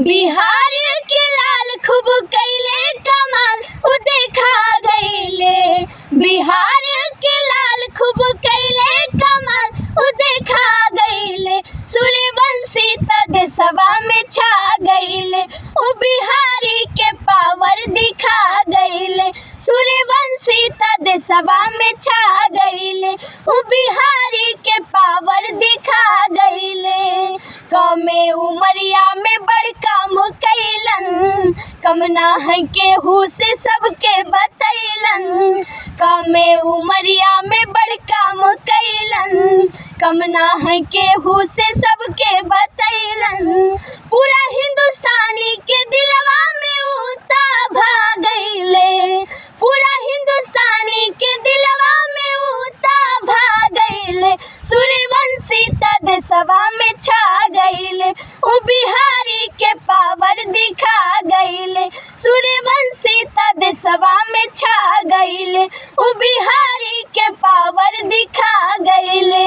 बिहार के लाल खूब कैले कमाल उ देखा गईले। बिहार के लाल खूब कैले कमाल उ देखा गईले। सूर्यवंशी त देशवा में छा गईले। उ बिहारी के पावर दिखा गईले। सूर्यवंशी त देशवा में छा गईले। उ बिहारी के पावर दिखा गईले। कमे उमरिया में बड़ काम कैलन, कम ना है केहू से सबके बतैलन। कमे उमरिया में बड़ काम कैलन, कम ना है केहू से सबके बतैलन। पूरा हिंदुस्तानी के दिलवा में उता भा गईले। पूरा हिंदुस्तानी के दिलवा में उता भा गईले। सूर्यवंशी त देशवा में छा गईले। उ बिहारी के पावर दिखा गईले। सूर्यवंशी त देशवा में छा गईले। उ बिहारी के पावर दिखा गईले।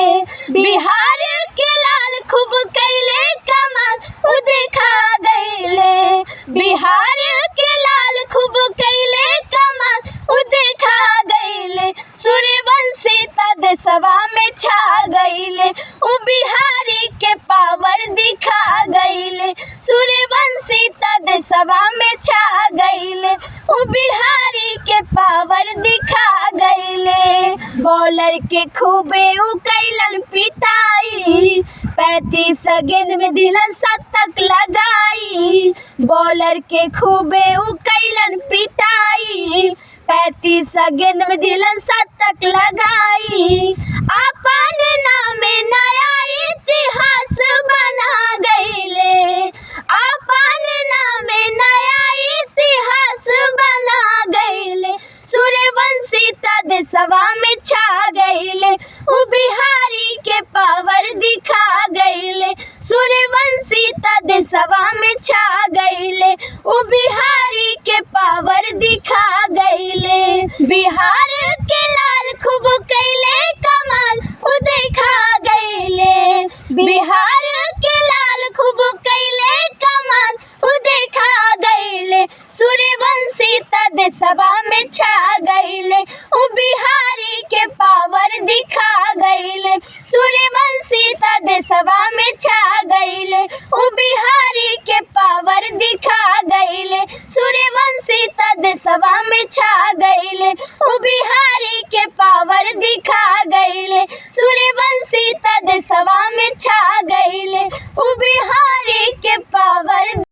बिहार के लाल खूब कैले कमाल उ देखा गईले। बिहार के लाल खूब कैले कमाल उ देखा गईले। सूर्यवंशी त देशवा में छा गईले। उ बिहारी के पावर दिखा गईले। सूर्यवंशी त देशवा में छा गईले। उ बिहारी के पावर दिखा गईले। बॉलर के खूबे उ कैलन पिटाई, 35 गेंद में दिलन शतक लगाई। बॉलर के खूबे उ कैलन पिटाई, 35 गेंद में दिलन शतक लगाई। अपन नामे नया इतिहास बना गईले। अपन नामे नया इतिहास बना गईले। सूर्यवंशी त देशवा में छा गईले। उ बिहारी के पावर दिखा गईले। सूर्यवंशी त देशवा में छा गईले। उ बिहारी के पावर दिखा गईले। बिहार के लाल खूब कैले कमाल उ देखा गईले। बिहार के लाल खूब कैले